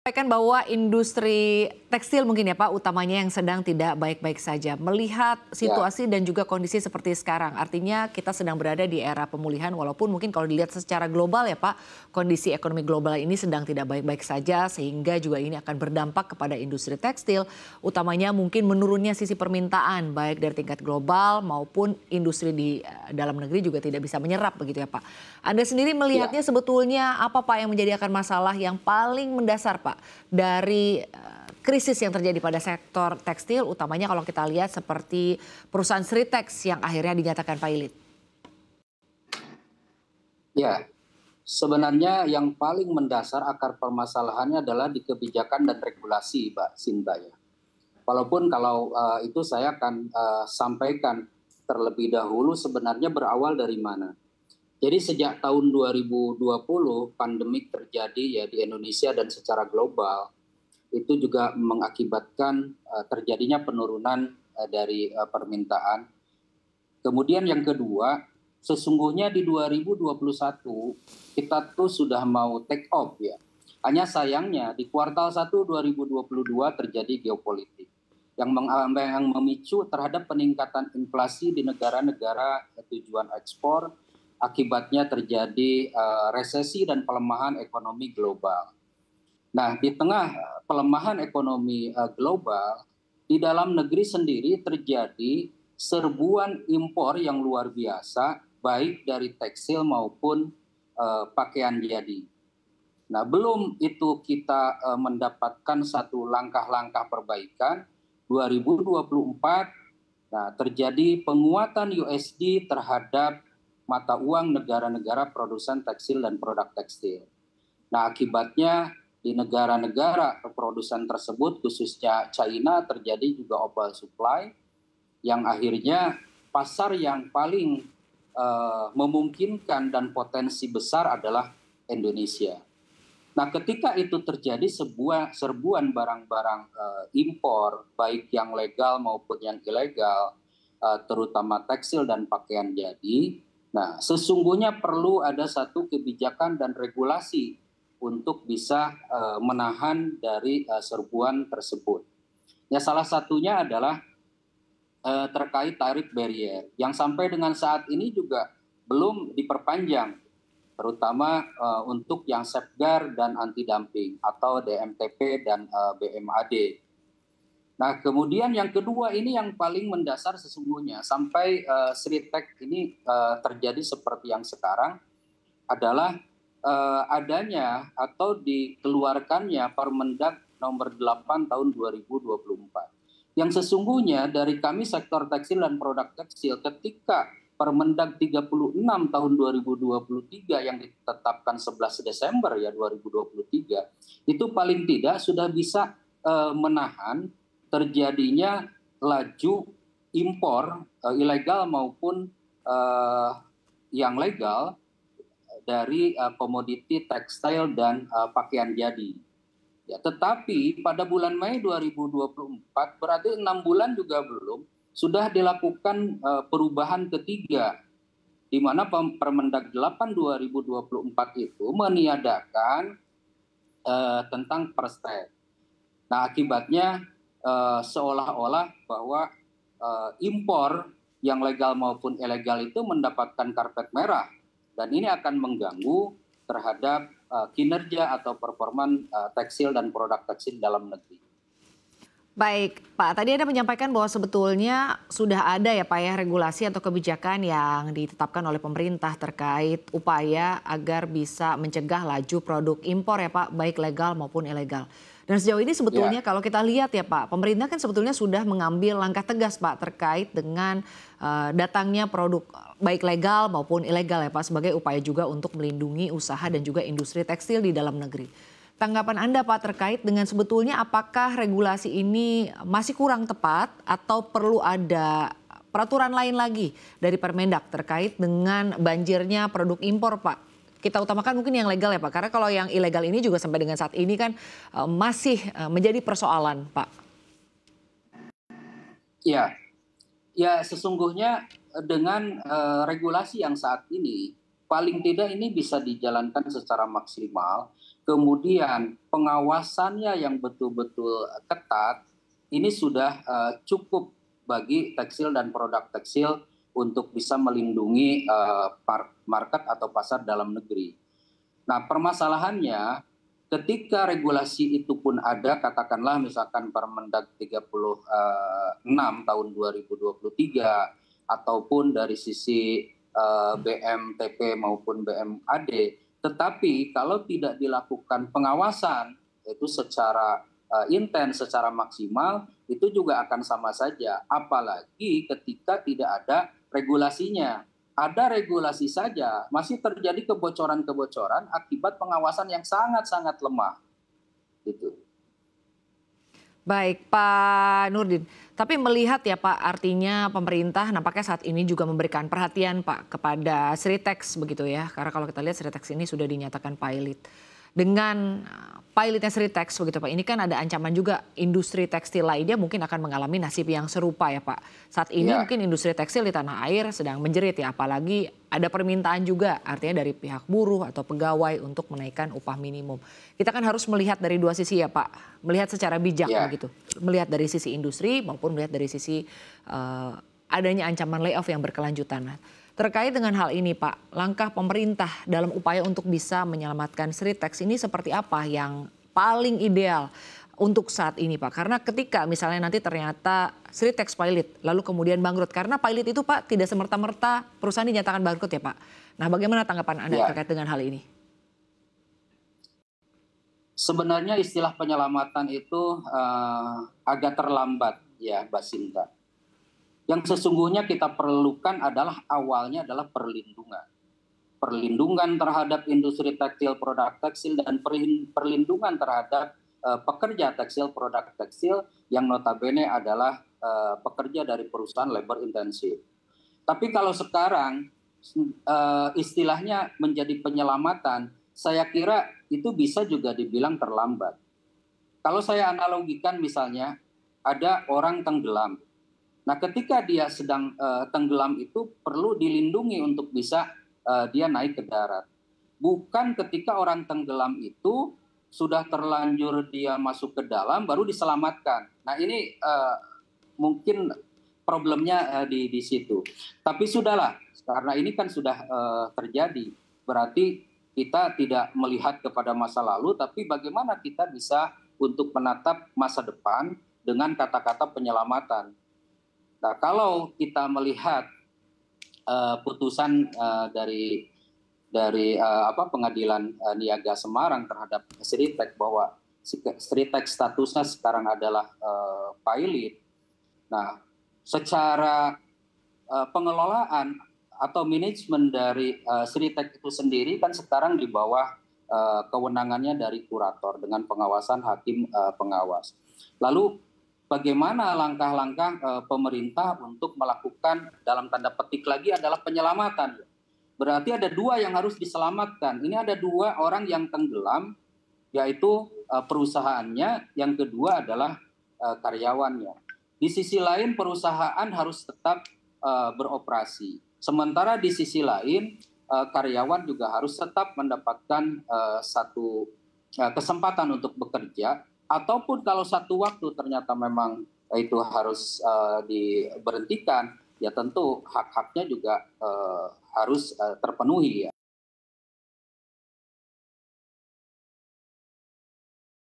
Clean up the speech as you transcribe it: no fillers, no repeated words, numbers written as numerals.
Sampaikan bahwa industri tekstil mungkin ya Pak, utamanya yang sedang tidak baik-baik saja. Melihat Ya, situasi dan juga kondisi seperti sekarang, artinya kita sedang berada di era pemulihan walaupun mungkin kalau dilihat secara global ya Pak, kondisi ekonomi global ini sedang tidak baik-baik saja sehingga juga ini akan berdampak kepada industri tekstil, utamanya mungkin menurunnya sisi permintaan baik dari tingkat global maupun industri di dalam negeri juga tidak bisa menyerap begitu ya Pak. Anda sendiri ya, melihatnya sebetulnya apa Pak yang menjadi akan masalah yang paling mendasar Pak dari krisis yang terjadi pada sektor tekstil, utamanya kalau kita lihat seperti perusahaan Sritex yang akhirnya dinyatakan pailit. ya. Sebenarnya yang paling mendasar akar permasalahannya adalah di kebijakan dan regulasi, Mbak Sinta ya. Walaupun kalau itu saya akan sampaikan terlebih dahulu sebenarnya berawal dari mana. Jadi sejak tahun 2020 pandemik terjadi ya di Indonesia dan secara global, itu juga mengakibatkan terjadinya penurunan dari permintaan. Kemudian yang kedua, sesungguhnya di 2021 kita tuh sudah mau take off ya. Hanya sayangnya di kuartal 1 2022 terjadi geopolitik yang memicu terhadap peningkatan inflasi di negara-negara tujuan ekspor. Akibatnya terjadi resesi dan pelemahan ekonomi global. Nah, di tengah pelemahan ekonomi global, di dalam negeri sendiri terjadi serbuan impor yang luar biasa, baik dari tekstil maupun pakaian jadi. Nah, belum itu kita mendapatkan satu langkah-langkah perbaikan. 2024, nah, terjadi penguatan USD terhadap mata uang negara-negara produsen tekstil dan produk tekstil. Nah, akibatnya di negara-negara produsen tersebut, khususnya China, terjadi juga oversupply, yang akhirnya pasar yang paling memungkinkan dan potensi besar adalah Indonesia. Nah, ketika itu terjadi sebuah serbuan barang-barang impor, baik yang legal maupun yang ilegal, terutama tekstil dan pakaian jadi, nah sesungguhnya perlu ada satu kebijakan dan regulasi untuk bisa menahan dari serbuan tersebut. Ya, salah satunya adalah terkait tarif barrier yang sampai dengan saat ini juga belum diperpanjang, terutama untuk yang safeguard dan anti dumping atau DMTP dan BMAD. Nah, kemudian yang kedua ini yang paling mendasar sesungguhnya sampai Sritex ini terjadi seperti yang sekarang adalah adanya atau dikeluarkannya Permendag nomor 8 tahun 2024. Yang sesungguhnya dari kami sektor tekstil dan produk tekstil ketika Permendag 36 tahun 2023 yang ditetapkan 11 Desember ya 2023 itu paling tidak sudah bisa menahan terjadinya laju impor ilegal maupun yang legal dari komoditi tekstil dan pakaian jadi. Ya, tetapi pada bulan Mei 2024 berarti 6 bulan juga belum sudah dilakukan perubahan ketiga di mana Permendag 8 2024 itu meniadakan tentang Perstep. Nah, akibatnya seolah-olah bahwa impor yang legal maupun ilegal itu mendapatkan karpet merah dan ini akan mengganggu terhadap kinerja atau performan tekstil dan produk tekstil dalam negeri. Baik, Pak. Tadi Anda menyampaikan bahwa sebetulnya sudah ada ya Pak ya regulasi atau kebijakan yang ditetapkan oleh pemerintah terkait upaya agar bisa mencegah laju produk impor ya Pak, baik legal maupun ilegal. Dan sejauh ini Ya, sebetulnya kalau kita lihat ya Pak, pemerintah kan sebetulnya sudah mengambil langkah tegas Pak terkait dengan datangnya produk baik legal maupun ilegal ya Pak sebagai upaya juga untuk melindungi usaha dan juga industri tekstil di dalam negeri. Tanggapan Anda Pak terkait dengan sebetulnya apakah regulasi ini masih kurang tepat atau perlu ada peraturan lain lagi dari Permendag terkait dengan banjirnya produk impor Pak? Kita utamakan mungkin yang legal ya Pak, karena kalau yang ilegal ini juga sampai dengan saat ini kan masih menjadi persoalan Pak. ya, ya, sesungguhnya dengan regulasi yang saat ini paling tidak ini bisa dijalankan secara maksimal kemudian pengawasannya yang betul-betul ketat, ini sudah cukup bagi tekstil dan produk tekstil untuk bisa melindungi market atau pasar dalam negeri. Nah, permasalahannya ketika regulasi itu pun ada, katakanlah misalkan Permendag 36 tahun 2023 ataupun dari sisi BMTP maupun BMAD, tetapi kalau tidak dilakukan pengawasan itu secara intens, secara maksimal, itu juga akan sama saja. Apalagi ketika tidak ada regulasinya. Ada regulasi saja, masih terjadi kebocoran-kebocoran akibat pengawasan yang sangat-sangat lemah. Gitu. Baik, Pak Nurdin. Tapi melihat ya Pak, artinya pemerintah nampaknya saat ini juga memberikan perhatian Pak kepada Sritex begitu ya. Karena kalau kita lihat Sritex ini sudah dinyatakan pilot. Dengan pilotnya Sritex begitu Pak, ini kan ada ancaman juga industri tekstil lainnya mungkin akan mengalami nasib yang serupa ya Pak. Saat ini mungkin industri tekstil di tanah air sedang menjerit ya, apalagi ada permintaan juga artinya dari pihak buruh atau pegawai untuk menaikkan upah minimum. Kita kan harus melihat dari dua sisi ya Pak, melihat secara bijak begitu. Melihat dari sisi industri maupun melihat dari sisi adanya ancaman layoff yang berkelanjutan. Terkait dengan hal ini Pak, langkah pemerintah dalam upaya untuk bisa menyelamatkan Sritex ini seperti apa yang paling ideal untuk saat ini Pak? Karena ketika misalnya nanti ternyata Sritex pilot lalu kemudian bangkrut, karena pilot itu Pak tidak semerta-merta perusahaan dinyatakan bangkrut ya Pak. Nah, bagaimana tanggapan Anda terkait dengan hal ini? Sebenarnya istilah penyelamatan itu agak terlambat ya Mbak Sinta. Yang sesungguhnya kita perlukan adalah awalnya adalah perlindungan. Perlindungan terhadap industri tekstil, produk tekstil, dan perlindungan terhadap pekerja tekstil, produk tekstil yang notabene adalah pekerja dari perusahaan labor intensif. Tapi kalau sekarang istilahnya menjadi penyelamatan, saya kira itu bisa juga dibilang terlambat. Kalau saya analogikan misalnya ada orang tenggelam. Nah, ketika dia sedang tenggelam itu perlu dilindungi untuk bisa dia naik ke darat. Bukan ketika orang tenggelam itu sudah terlanjur dia masuk ke dalam baru diselamatkan. Nah, ini mungkin problemnya di situ. Tapi sudahlah, karena ini kan sudah terjadi. Berarti kita tidak melihat kepada masa lalu, tapi bagaimana kita bisa untuk menatap masa depan dengan kata-kata penyelamatan. Nah, kalau kita melihat putusan dari Pengadilan Niaga Semarang terhadap Sritex bahwa Sritex statusnya sekarang adalah pilot. Nah, secara pengelolaan atau manajemen dari Sritex itu sendiri kan sekarang di bawah kewenangannya dari kurator dengan pengawasan hakim pengawas. Lalu bagaimana langkah-langkah pemerintah untuk melakukan dalam tanda petik lagi adalah penyelamatan. Berarti ada dua yang harus diselamatkan. Ini ada dua orang yang tenggelam, yaitu perusahaannya, yang kedua adalah karyawannya. Di sisi lain perusahaan harus tetap beroperasi. Sementara di sisi lain karyawan juga harus tetap mendapatkan satu kesempatan untuk bekerja. Ataupun kalau satu waktu ternyata memang itu harus diberhentikan, ya tentu hak-haknya juga harus terpenuhi ya.